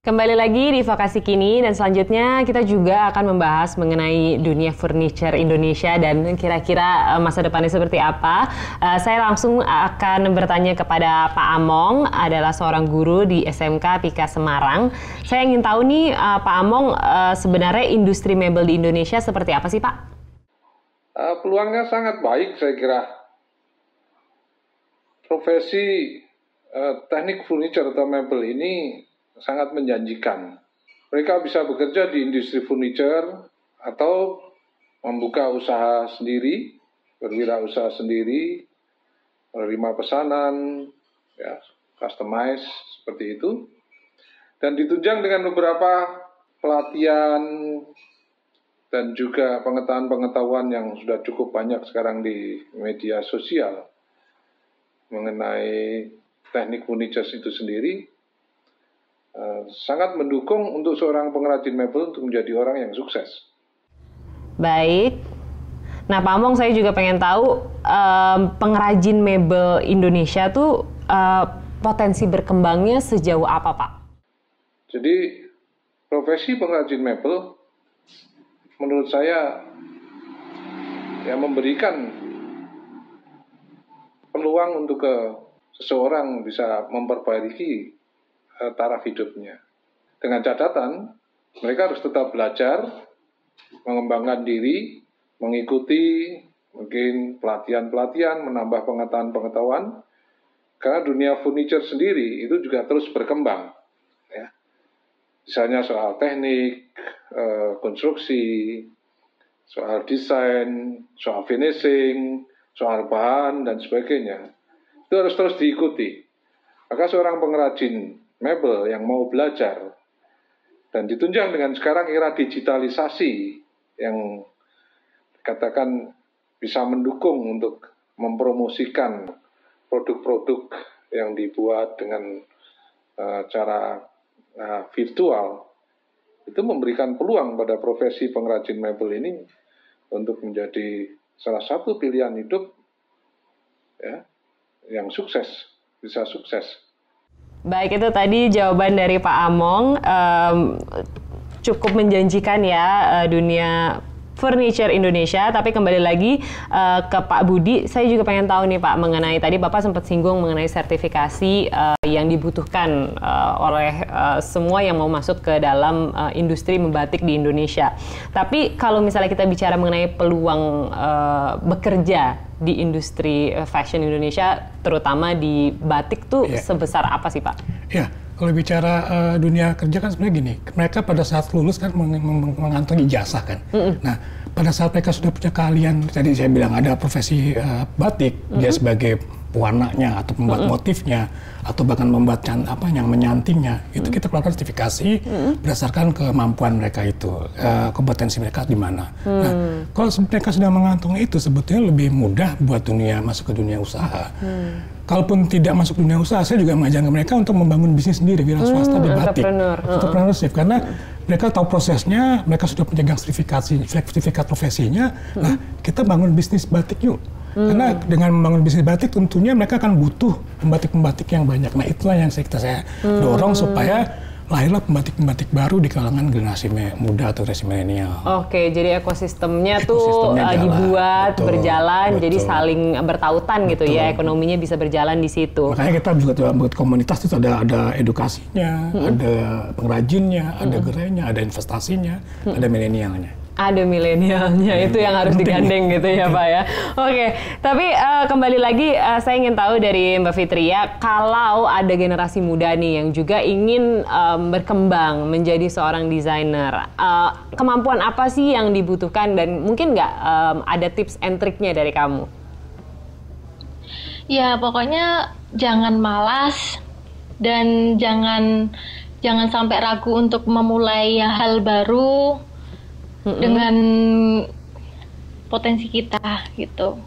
Kembali lagi di Vokasi Kini dan selanjutnya kita juga akan membahas mengenai dunia furniture Indonesia dan kira-kira masa depannya seperti apa. Saya langsung akan bertanya kepada Pak Among, adalah seorang guru di SMK Pika Semarang. Saya ingin tahu nih Pak Among, sebenarnya industri mebel di Indonesia seperti apa sih Pak? Peluangnya sangat baik saya kira. Profesi teknik furniture atau mebel ini sangat menjanjikan. Mereka bisa bekerja di industri furniture atau membuka usaha sendiri, berwirausaha sendiri, menerima pesanan, ya, customize seperti itu, dan ditunjang dengan beberapa pelatihan dan juga pengetahuan yang sudah cukup banyak sekarang di media sosial mengenai teknik furniture itu sendiri. Sangat mendukung untuk seorang pengrajin mebel untuk menjadi orang yang sukses. Baik. Nah Pak Among, saya juga pengen tahu pengrajin mebel Indonesia tuh potensi berkembangnya sejauh apa Pak? Jadi profesi pengrajin mebel menurut saya ya memberikan peluang untuk seseorang bisa memperbaiki taraf hidupnya. Dengan catatan, mereka harus tetap belajar, mengembangkan diri, mengikuti mungkin pelatihan-pelatihan, menambah pengetahuan-pengetahuan, karena dunia furniture sendiri itu juga terus berkembang. Ya. Misalnya soal teknik, konstruksi, soal desain, soal finishing, soal bahan, dan sebagainya. Itu harus terus diikuti. Maka seorang pengrajin mebel yang mau belajar dan ditunjang dengan sekarang era digitalisasi yang katakan bisa mendukung untuk mempromosikan produk-produk yang dibuat dengan cara virtual, itu memberikan peluang pada profesi pengrajin mebel ini untuk menjadi salah satu pilihan hidup ya, yang sukses, bisa sukses. Baik, itu tadi jawaban dari Pak Among. Cukup menjanjikan ya dunia furniture Indonesia. Tapi kembali lagi ke Pak Budi, saya juga pengen tahu nih Pak mengenai tadi Bapak sempat singgung mengenai sertifikasi yang dibutuhkan oleh semua yang mau masuk ke dalam industri membatik di Indonesia. Tapi kalau misalnya kita bicara mengenai peluang bekerja di industri fashion Indonesia, terutama di batik tuh sebesar apa sih Pak? Ya, kalau bicara dunia kerja kan sebenarnya gini, mereka pada saat lulus kan mengantongi ijazah kan. Nah, pada saat mereka sudah punya keahlian, tadi saya bilang ada profesi batik, dia sebagai pewarnanya atau pembuat motifnya atau bahkan membuat apa yang menyantingnya, itu kita lakukan sertifikasi berdasarkan kemampuan mereka itu, kompetensi mereka di mana. Nah, kalau mereka sudah mengantongi itu, sebetulnya lebih mudah buat masuk ke dunia usaha. Kalaupun tidak masuk dunia usaha, saya juga mengajarkan mereka untuk membangun bisnis sendiri, wira swasta di batik, entrepreneurship, karena mereka tahu prosesnya, mereka sudah pegang sertifikat profesinya. Nah, kita bangun bisnis batik yuk. Karena dengan membangun bisnis batik tentunya mereka akan butuh pembatik-pembatik yang banyak. Nah, itulah yang saya dorong supaya lahirlah pembatik-pembatik baru di kalangan generasi muda atau generasi milenial. Oke, jadi ekosistemnya tuh dibuat, berjalan, jadi saling bertautan gitu ya, ekonominya bisa berjalan di situ. Makanya kita juga buat komunitas itu ada edukasinya, ada pengrajinnya, ada gerainya, ada investasinya, ada milenialnya. Ada milenialnya, itu yang harus digandeng gitu ya Pak ya. Oke, tapi kembali lagi saya ingin tahu dari Mbak Fitria, kalau ada generasi muda nih yang juga ingin berkembang menjadi seorang desainer, kemampuan apa sih yang dibutuhkan dan mungkin nggak ada tips and triknya dari kamu? Ya, pokoknya jangan malas dan jangan sampai ragu untuk memulai hal baru dengan potensi kita gitu.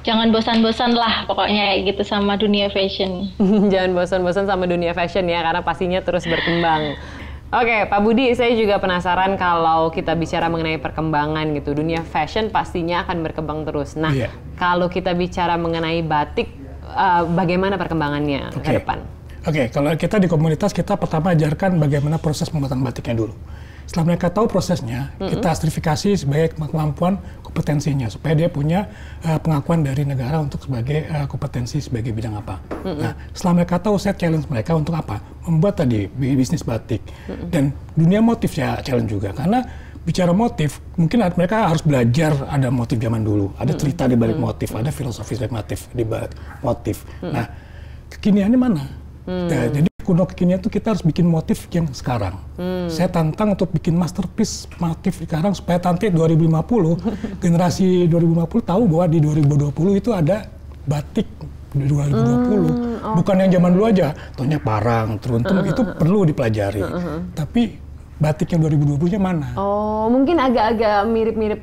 Jangan bosan-bosan lah pokoknya gitu sama dunia fashion. Jangan bosan-bosan sama dunia fashion ya, karena pastinya terus berkembang. Oke, Pak Budi, saya juga penasaran kalau kita bicara mengenai perkembangan gitu. Dunia fashion pastinya akan berkembang terus. Nah, kalau kita bicara mengenai batik, bagaimana perkembangannya ke depan? Oke, kalau kita di komunitas, kita pertama ajarkan bagaimana proses pembuatan batiknya dulu. Setelah mereka tahu prosesnya, kita sertifikasi sebagai kemampuan kompetensinya, supaya dia punya pengakuan dari negara untuk sebagai kompetensi sebagai bidang apa. Nah, setelah mereka tahu, saya challenge mereka untuk apa? Membuat tadi bisnis batik. Dan dunia motif ya challenge juga, karena bicara motif, mungkin mereka harus belajar ada motif zaman dulu, ada cerita di balik motif, ada filosofis di balik motif. Nah, kekiniannya mana? Nah, jadi kuno kekinian itu kita harus bikin motif yang sekarang. Saya tantang untuk bikin masterpiece motif sekarang supaya nanti 2050 generasi 2050 tahu bahwa di 2020 itu ada batik di 2020. Bukan yang zaman dulu aja, tonya parang, teruntung itu perlu dipelajari. Tapi batik yang 2020-nya mana? Oh, mungkin agak-agak mirip-mirip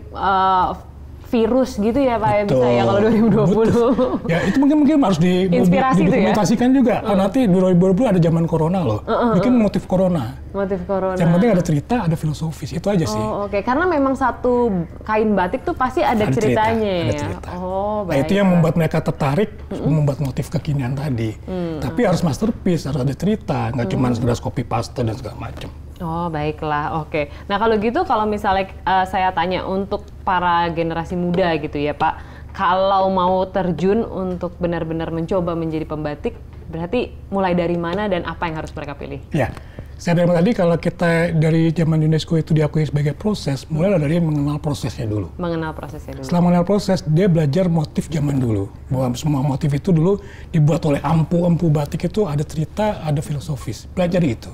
virus gitu ya Pak ya, bisa ya kalau 2020. Betul. Ya itu mungkin harus didokumentasikan juga. Nanti 2020 ada zaman corona loh. Bikin motif corona. Motif corona. Yang penting ada cerita, ada filosofis, itu aja sih. Oh, oke. Karena memang satu kain batik tuh pasti ada ceritanya ya. Ada cerita. Oh, baik. Nah, itu yang membuat mereka tertarik membuat motif kekinian tadi. Tapi harus masterpiece, harus ada cerita, nggak cuma sekedar copy paste dan segala macam. Oh, baiklah. Oke. Nah, kalau gitu kalau misalnya saya tanya untuk para generasi muda gitu ya, Pak, kalau mau terjun untuk benar-benar mencoba menjadi pembatik, berarti mulai dari mana dan apa yang harus mereka pilih? Ya. Saya bilang tadi kalau kita dari zaman UNESCO itu diakui sebagai proses, mulai dari mengenal prosesnya dulu. Mengenal prosesnya dulu. Setelah mengenal proses, dia belajar motif zaman dulu. Bahwa semua motif itu dulu dibuat oleh empu batik itu ada cerita, ada filosofis. Belajar itu.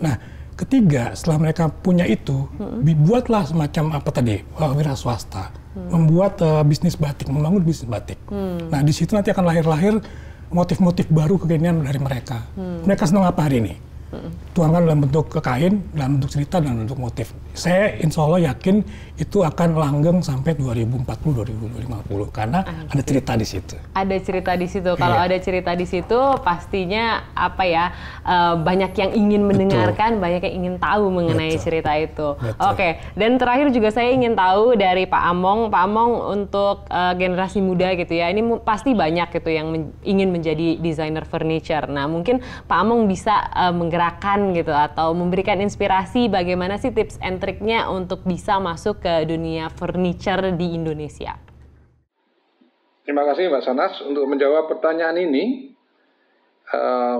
Nah, ketiga, setelah mereka punya itu, dibuatlah semacam apa tadi, wira swasta. Membuat bisnis batik, membangun bisnis batik. Nah, di situ nanti akan lahir motif-motif baru kekinian dari mereka. Mereka senang apa hari ini? Tuangkan dalam bentuk kain, dalam bentuk cerita, dalam bentuk motif. Saya insya Allah yakin itu akan langgeng sampai 2040-2050 karena ada cerita di situ. Ada cerita di situ. Kalau ada cerita di situ, pastinya apa ya, banyak yang ingin mendengarkan, banyak yang ingin tahu mengenai cerita itu. Oke. Dan terakhir juga saya ingin tahu dari Pak Among untuk generasi muda gitu ya. Ini pasti banyak gitu yang ingin menjadi desainer furniture. Nah, mungkin Pak Among bisa menggerakkan gitu atau memberikan inspirasi bagaimana sih tips and triknya untuk bisa masuk ke dunia furniture di Indonesia. Terima kasih Mbak Sanas untuk menjawab pertanyaan ini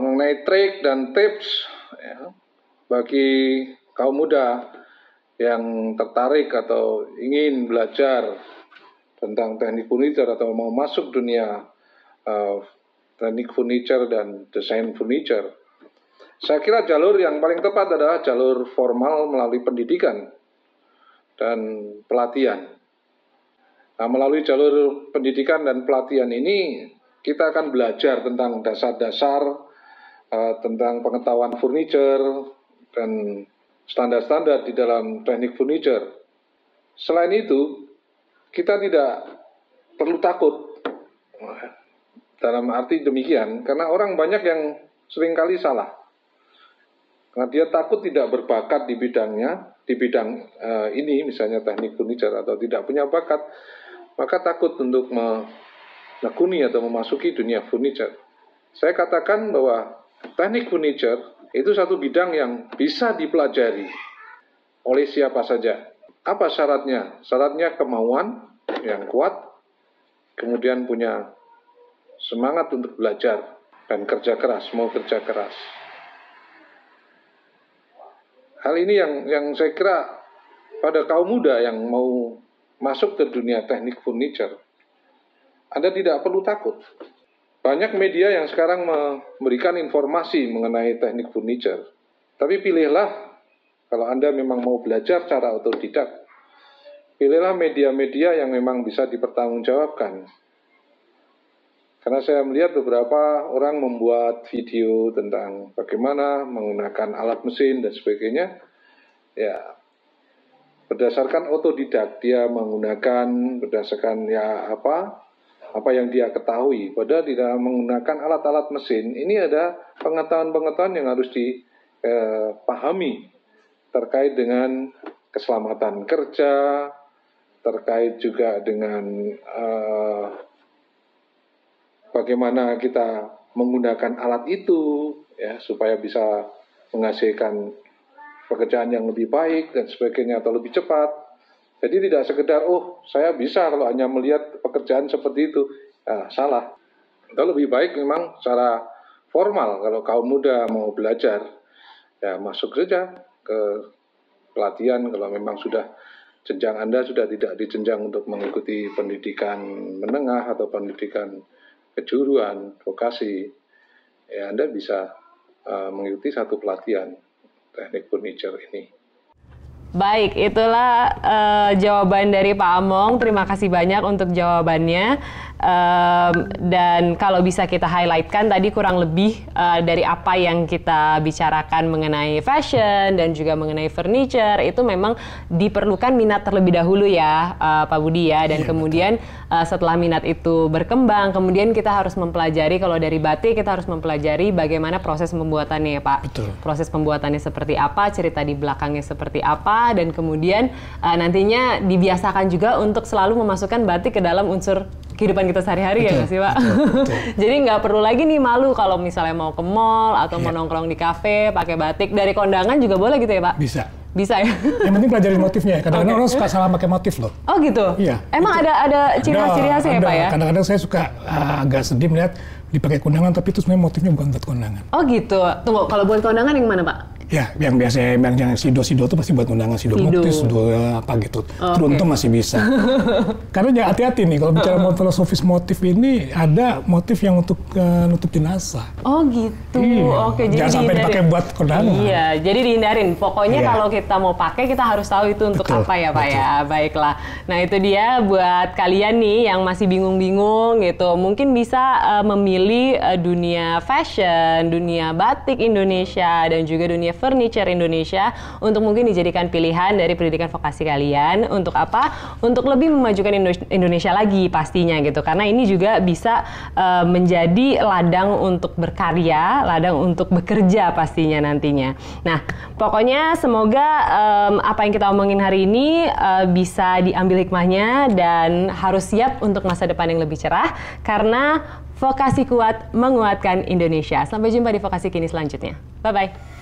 mengenai trik dan tips ya, bagi kaum muda yang tertarik atau ingin belajar tentang teknik furniture atau mau masuk dunia teknik furniture dan desain furniture. Saya kira jalur yang paling tepat adalah jalur formal melalui pendidikan dan pelatihan. Nah, melalui jalur pendidikan dan pelatihan ini, kita akan belajar tentang dasar-dasar, tentang pengetahuan furniture, dan standar-standar di dalam teknik furniture. Selain itu, kita tidak perlu takut. Dalam arti demikian, karena orang banyak yang seringkali salah. Karena dia takut tidak berbakat di bidangnya, di bidang ini misalnya teknik furniture atau tidak punya bakat, maka takut untuk menekuni atau memasuki dunia furniture. Saya katakan bahwa teknik furniture itu satu bidang yang bisa dipelajari oleh siapa saja. Apa syaratnya? Syaratnya kemauan yang kuat, kemudian punya semangat untuk belajar dan kerja keras, mau kerja keras. Hal ini yang saya kira pada kaum muda yang mau masuk ke dunia teknik furniture, Anda tidak perlu takut. Banyak media yang sekarang memberikan informasi mengenai teknik furniture. Tapi pilihlah, kalau Anda memang mau belajar secara otodidak, pilihlah media-media yang memang bisa dipertanggungjawabkan. Karena saya melihat beberapa orang membuat video tentang bagaimana menggunakan alat mesin dan sebagainya. Ya, berdasarkan otodidak dia menggunakan berdasarkan ya apa yang dia ketahui. Padahal di dalam menggunakan alat-alat mesin ini ada pengetahuan-pengetahuan yang harus dipahami terkait dengan keselamatan kerja, terkait juga dengan bagaimana kita menggunakan alat itu, ya supaya bisa menghasilkan pekerjaan yang lebih baik dan sebagainya atau lebih cepat. Jadi tidak sekedar saya bisa kalau hanya melihat pekerjaan seperti itu, salah. Itu lebih baik memang secara formal kalau kaum muda mau belajar, ya masuk saja ke pelatihan kalau memang sudah jenjang Anda sudah tidak di jenjang untuk mengikuti pendidikan menengah atau pendidikan kejuruan, vokasi, ya Anda bisa mengikuti satu pelatihan teknik furniture ini. Baik, itulah jawaban dari Pak Among. Terima kasih banyak untuk jawabannya. Dan kalau bisa kita highlightkan tadi kurang lebih dari apa yang kita bicarakan mengenai fashion dan juga mengenai furniture, itu memang diperlukan minat terlebih dahulu ya Pak Budi ya. Dan kemudian setelah minat itu berkembang, kemudian kita harus mempelajari, kalau dari batik kita harus mempelajari bagaimana proses pembuatannya ya Pak. Betul. Proses pembuatannya seperti apa, cerita di belakangnya seperti apa, dan kemudian nantinya dibiasakan juga untuk selalu memasukkan batik ke dalam unsur kehidupan kita sehari-hari ya nggak sih Pak? Betul. Jadi nggak perlu lagi nih malu kalau misalnya mau ke mall atau mau nongkrong di kafe pakai batik. Dari kondangan juga boleh gitu ya Pak? Bisa. Bisa ya? Yang penting pelajari motifnya. Kadang-kadang orang suka salah pakai motif loh. Oh gitu? Iya. Emang ada ciri khasnya ya Pak ya? Kadang-kadang saya suka agak sedih melihat dipakai kondangan tapi itu sebenarnya motifnya bukan buat kondangan. Oh gitu. Tunggu, kalau buat kondangan yang mana Pak? Ya, yang biasa yang sido itu pasti buat undangan, sido motif, sido apa gitu. Teruntung masih bisa. Karena ya hati-hati nih kalau bicara filosofis motif ini, ada motif yang untuk nutup jenazah. Oh gitu. Iya. Oke, jadi jangan sampai dipakai buat kondangan. Iya, jadi dihindarin. Pokoknya kalau kita mau pakai kita harus tahu itu untuk apa ya Pak ya. Baiklah. Nah itu dia buat kalian nih yang masih bingung-bingung gitu. Mungkin bisa memilih dunia fashion, dunia batik Indonesia, dan juga dunia furniture Indonesia untuk mungkin dijadikan pilihan dari pendidikan vokasi kalian. Untuk apa? Untuk lebih memajukan Indonesia lagi pastinya gitu. Karena ini juga bisa menjadi ladang untuk berkarya, ladang untuk bekerja pastinya nantinya. Nah, pokoknya semoga apa yang kita omongin hari ini bisa diambil hikmahnya dan harus siap untuk masa depan yang lebih cerah karena vokasi kuat menguatkan Indonesia. Sampai jumpa di Vokasi Kini selanjutnya. Bye-bye.